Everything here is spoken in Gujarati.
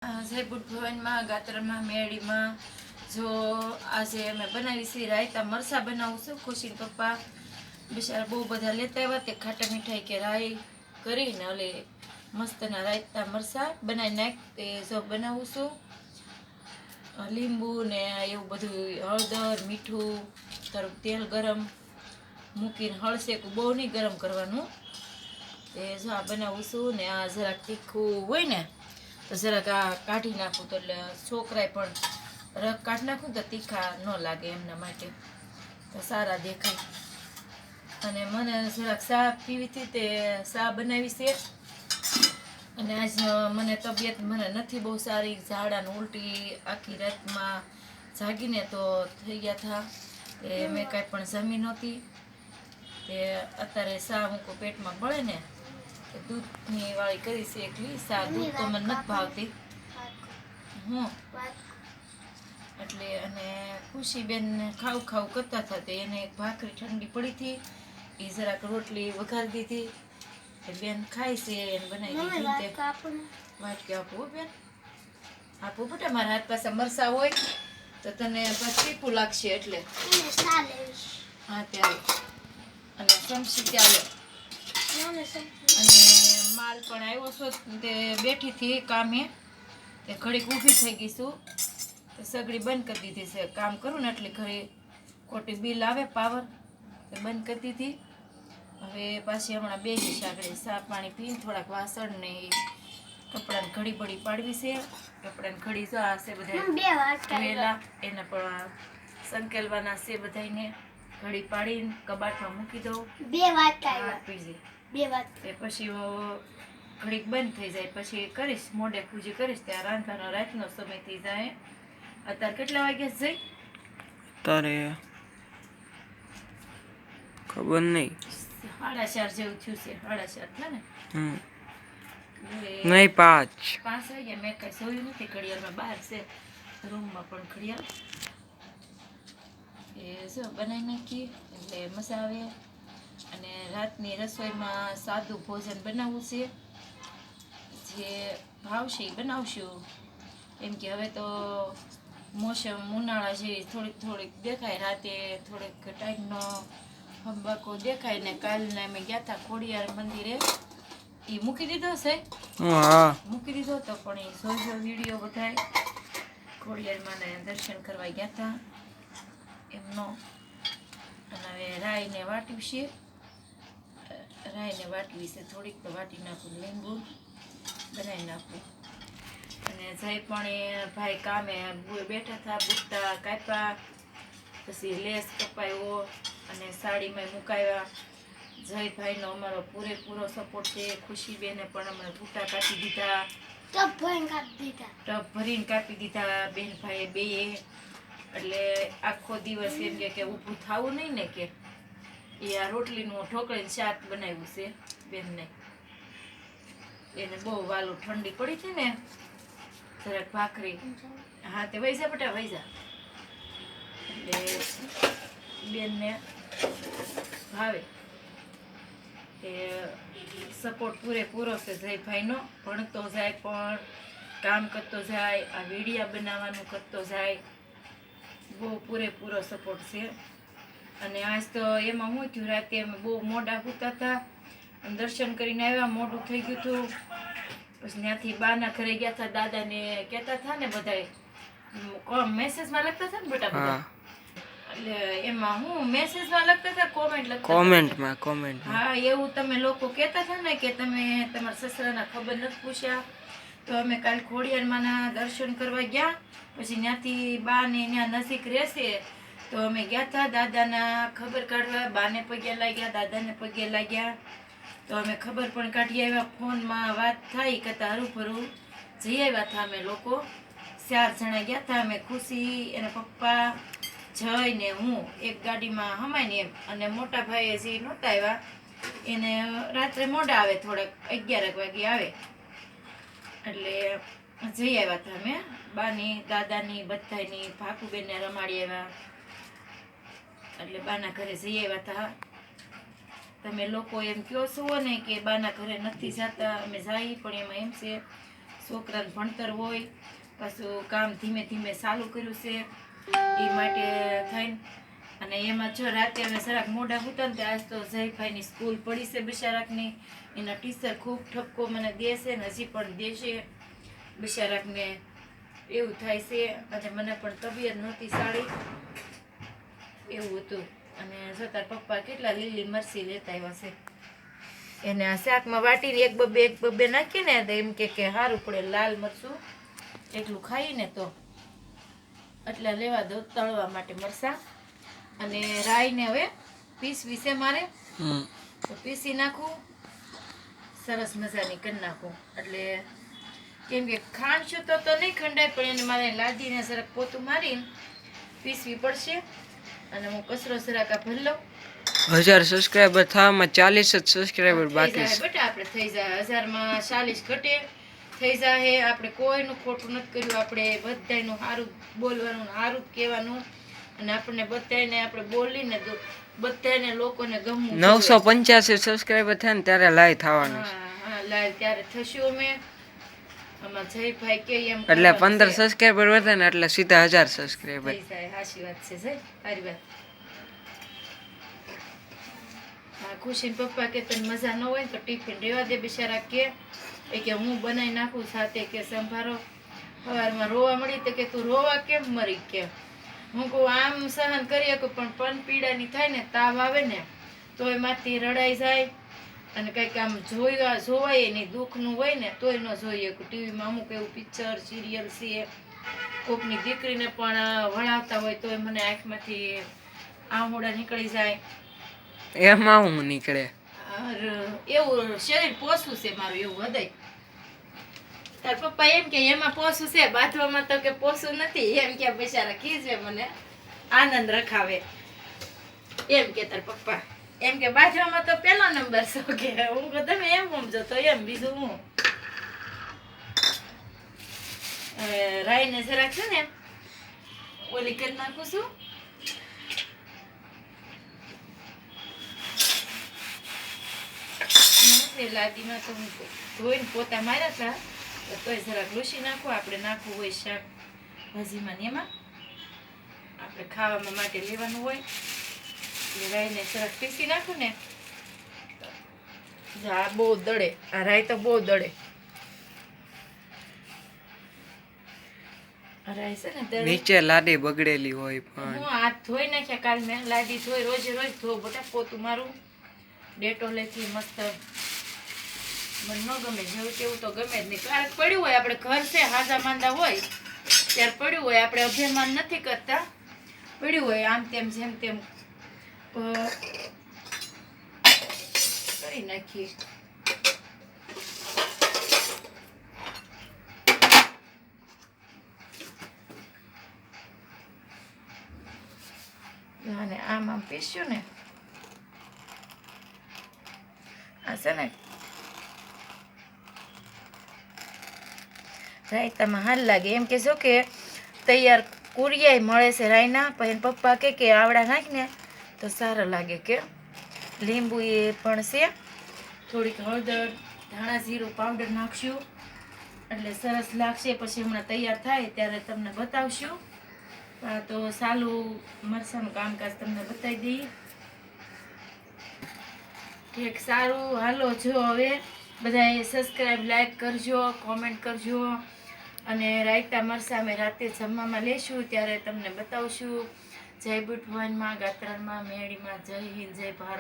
જય બુટ ભવનમાં ગાત્રમાં મેળીમાં જો આજે અમે બનાવી છે રાયતા મરસા બનાવું છું. ખુશી પપ્પા બિચારા બહુ બધા લેતા આવ્યા તે ખાટા મીઠાઈ કે રાઈ કરીને ઓલે મસ્તના રાયતા મરસા બનાવી નાખ તે જો બનાવું છું. લીંબુ ને એવું બધું હળદર મીઠું તરફ તેલ ગરમ મૂકીને હળસેકું બહુ નહીં ગરમ કરવાનું. તે જો આ બનાવું છું ને આ જરાક તીખું હોય ને તો જરાક આ કાઢી નાખું તો એટલે છોકરાએ પણ રગ કાઢી નાખું તો તીખા ન લાગે એમના માટે તો સારા દેખાય. અને મને જરાક ચા પીવી હતી તે ચા બનાવી છે. અને આજ મને તબિયત મને નથી બહુ સારી, ઝાડા ને ઉલટી આખી રાતમાં જાગીને તો થઈ ગયા હતા. એ મેં કાંઈ પણ જમી નહોતી તે અત્યારે ચા મૂકો પેટમાં બળે ને દૂધની વાળી કરી છે એકલી ચા. દૂધ તો મને નથી ભાવતી એટલે. અને ખુશીબેન ખાવું ખાવું કરતા હતા તે એને એક ભાખરી ઠંડી પડી હતી એ જરાક રોટલી વઘારી દીધી બેન ખાય છે એને બનાવી દીધી. વાટકી આપવું બેન આપવું બેટા મારા હાથ પાસે મરસા હોય તો તને તીખું લાગશે એટલે. હા ત્યારે અને ચમચી ચાલે. અને માલ પણ આવ્યો છો તે બેઠી હતી કામે તે ઘડીક ઊભી થઈ ગઈ છું તો સગડી બંધ કરી દીધી છે. કામ કરું ને એટલે ઘડી ખોટી બિલ આવે પાવર તે બંધ કરી દીધી. હવે પાછી હમણાં બેગી સાગડી ચા પાણી પીને થોડાક વાસણ ને કપડાને ઘડી બળી પાડવી છે. કપડાને ઘડી જો આ છે બધા વેલા એને પણ સંકેલવાના છે બધાને ઘડી પાડીને કબાટમાં મૂકી દઉં. પછી ઘડીક બંધ થઈ જાય પછી કરીશ મોડે પૂજી કરીશ ત્યાં રાંધવાનો રાતનો સમય થઈ જાય. અત્યારે કેટલા વાગ્યા જઈ? તારે ખબર નહીં, 4:30 જેવું થયું છે. 4:30 થયા ને? નહીં 5 વાગ્યા. મેં કઈ જોયું નથી ઘડિયાળમાં, બહાર છે રૂમમાં પણ ઘડિયાળ એ જો બનાવી નાખી એટલે મજા આવે. અને રાતની રસોઈમાં સાદું ભોજન બનાવવું છે જે ભાવશે એ બનાવશું. એમ કે હવે તો મોસમ ઉનાળા જેવી થોડીક દેખાય, રાતે થોડીક ટાઈમનો હંબાકો દેખાય. ને કાલના અમે ગયા હતા ખોડિયાર મંદિરે એ મૂકી દીધો છે. મૂકી દીધો તો પણ એ જોજો વિડીયો બધાય ખોડિયારમાં દર્શન કરવા ગયા હતા એમનો. અને હવે રાઈને વાટ્યું છે, રાઈને વાટવી છે થોડીક તો વાટી નાખું, લીંબુ બનાવી નાખું. અને જય પણ એ ભાઈ કામે બેઠા હતા, બુટ્ટા કાપ્યા પછી લેસ કપાયો અને સાડીમાં મુકાવ્યા. જયભાઈનો અમારો પૂરેપૂરો સપોર્ટ છે. ખુશીબેને પણ અમે બુટ્ટા કાપી દીધા, ટપ ભરીને કાપી દીધા બેન ભાઈએ બેએ. એટલે આખો દિવસ એમ કે ઊભું થવું નહીં ને કે એ આ રોટલીનું ઢોકળીનું શાક બનાવ્યું છે બેનને. એને બહુ વાલું ઠંડી પડી હતી ને જરાક ભાખરી. હા તે વૈજા બેટા વૈજા. એટલે બેનને ભાવે એ સપોર્ટ પૂરેપૂરો છે જયભાઈનો. ભણતો જાય પણ કામ કરતો જાય, આ વિડીયા બનાવવાનું કરતો જાય, બહુ પૂરેપૂરો સપોર્ટ છે. અને આજ તો એમાં શું થયું, રાતે અમે બહુ મોડા સૂતા હતા, દર્શન કરીને આવ્યા, મોડું થઈ ગયું હતું. પછી ત્યાંથી બાના ઘરે ગયા હતા, દાદાને કહેતા હતા ને બધા મેસેજમાં લખતા હતા ને બેટા બધા, એટલે એમાં હું મેસેજમાં લખતા હતા કોમેન્ટ. હા એવું તમે લોકો કહેતા હતા ને કે તમે તમારા સસરાના ખબર નથી પૂછ્યા. તો અમે કાલ ખોડિયારમાંના દર્શન કરવા ગયા. પછી ત્યાંથી બાને ત્યાં નજીક રહેશે તો અમે ગયા હતા દાદાના ખબર કાઢવા. બાને પગે લાગ્યા, દાદાને પગે લાગ્યા. તો અમે ખબર પણ કાઢી આવ્યા. ફોનમાં વાત થાય કરતા હરું ફરું જઈ આવ્યા હતા અમે લોકો. 4 જણા ગયા હતા અમે, ખુશી એના પપ્પા જય ને હું એક ગાડીમાં હમાઈને એમ. અને મોટા ભાઈએ જે નહોતા આવ્યા એને રાત્રે મોડા આવે, થોડાક 11 વાગે આવે. એટલે જઈ આવ્યા હતા અમે બાની દાદાની બધાની. ભાકુબેનને રમાડી આવ્યા એટલે બાના ઘરે જઈ આવ્યા હતા. તમે લોકો એમ કહો છો ને કે બાના ઘરે નથી જતા, અમે જઈએ પણ એમાં એમ છે છોકરાને ભણતર હોય, પાછું કામ ધીમે ધીમે ચાલુ કર્યું છે એ માટે થઈને. અને એમાં જો રાતે અમે જરાક મોઢા હતા ને આજ તો જયભાઈની સ્કૂલ પડી છે બિચારાકની. એના ટીચર ખૂબ ઠપકો મને દેશે ને હજી પણ દેશે બિચારાકને, એવું થાય છે. અને મને પણ તબિયત નહોતી સારી, એવું હતું. અને જો તાર પપ્પા કેટલા લીલી મરચી લેતા આવ્યા છે, એને આ શાકમાં વાટીને એક બબે નાખીએ ને તો એમ કે સારું પડે લાલ મરચું એટલું ખાઈએ ને તો, એટલે લેવા દો તળવા માટે મરચાં. અને રાઈને હવે પીસવી છે મારે, તો પીસી નાખું, સરસ મજાની કરી નાખું. એટલે કેમ કે ખાંડશું તો નહીં ખંડાય, પણ એને મારે લાદીને જરાક પોતું મારીને પીસવી પડશે. અને હું કચરો જરાક આ ભરી લઉં. 1000 સબસ્ક્રાઇબર થવામાં 40 જ સબસ્ક્રાઇબર બાકી છે. બેટા આપણે થઈ જાય 1000 માં 40 ઘટે થઈ જાય. આપણે કોઈનું ખોટું નથી કર્યું, આપણે બધાયનું સારું બોલવાનું, સારું કહેવાનું. અને આપણને બધાને આપણે બોલીને બધાને લોકોને ગમવું. 985 સબસ્ક્રાઇબર થાય ને ત્યારે લાઈવ થવાનું છે. હા લાઈવ ત્યારે થશું અમે. આમાં જયભાઈ કે એમ એટલે 15 સબસ્ક્રાઇબર વધે ને એટલે સીધા 1000 સબસ્ક્રાઇબર થઈ જાય. સાચી વાત છે જય, સારી વાત. હા ખુશીન પપ્પા કે તને મજા ન હોય ને તો ટિફિન રેવા દે બિચારા, કે હું બનાવી નાખું સાથે, કે સંભારો. સવારમાં રોવા મળી તો કે તું રોવા કેમ મરી, કે હું કહું આમ સહન કરી શકું પણ પન પીડાની થાય ને, તાવ આવે ને તો એમાંથી રડાઈ જાય. અને કંઈક આમ જોવાય નહીં, દુઃખનું હોય ને તોય ન જોઈ શકું. ટીવીમાં અમુક એવું પિક્ચર સિરિયલ છે, કોકની દીકરીને પણ વળાવતા હોય તોય મને આંખમાંથી આંહોડા નીકળી જાય. એમાં હું નીકળે, એવું શરીર પોસું છે મારું, એવું હૃદય. તાર પપ્પા એમ કે એમાં પોસું છે, બાંધવામાં તો કે પોસું નથી, એમ કે બિચારા ખીજવે મને, આનંદ રખાવે એમ કે તાર પપ્પા. એમ કે બાંધવામાં તો પેલો નંબર છો, કે હું કે તમે એમ સમજો તો એમ, બીજું હું. રાઈને જરાક છે ને ઓલી કરી નાખું છું. લાદીમાં તો ધોઈને પોતા માર્યા હતા, તોય જરાક લૂસી નાખું. આપણે નાખવું હોય શાક ભાજીમાં ને એમાં આપણે ખાવામાં માટે લેવાનું હોય. રાઈને જરાક પીસી નાખું ને, આ બહુ દળે, આ રાઈ તો બહુ દળે. રાઈ છે ને દળે. નીચે લાદી બગડેલી હોય પણ હું હાથ ધોઈ નાખ્યા કાલ મેં, લાદી ધોઈ રોજે રોજ ધો બટા, પોતું મારું ડેટોલેથી મસ્ત. મને ન ગમે જેવું તેવું તો ગમે જ નહીં. ક્યારેક પડ્યું હોય, આપણે ઘર છે હાજા માંદા હોય ત્યારે પડ્યું હોય, આપણે અભિમાન નથી કરતા, પડ્યું હોય આમ તેમ જેમ તેમ કરી નાખીએ. અને આમ પીસ્યું ને, આ છે ને રાયતામાં હાલ લાગે. એમ કહેશો કે તૈયાર કુરિયાય મળે છે રાયના, પણ પપ્પા કે આવડા નાખીને તો સારા લાગે. કે લીંબુ એ પણ છે, થોડીક હળદર, ધાણા જીરું પાવડર નાખશું એટલે સરસ લાગશે. પછી હમણાં તૈયાર થાય ત્યારે તમને બતાવશું. તો સાલું મરચાંનું કામકાજ તમને બતાવી દઈએ. ઠીક, સારું હાલો. જો હવે બધાએ સબસ્ક્રાઈબ, લાઈક કરજો, કોમેન્ટ કરજો. અને રાયતા મરચાં અમે રાતે જમવામાં લેશું ત્યારે તમને બતાવશું. જય બુટવનમાં, ગાત્રામાં, મેળીમાં, જય હિન્દ, જય ભારત.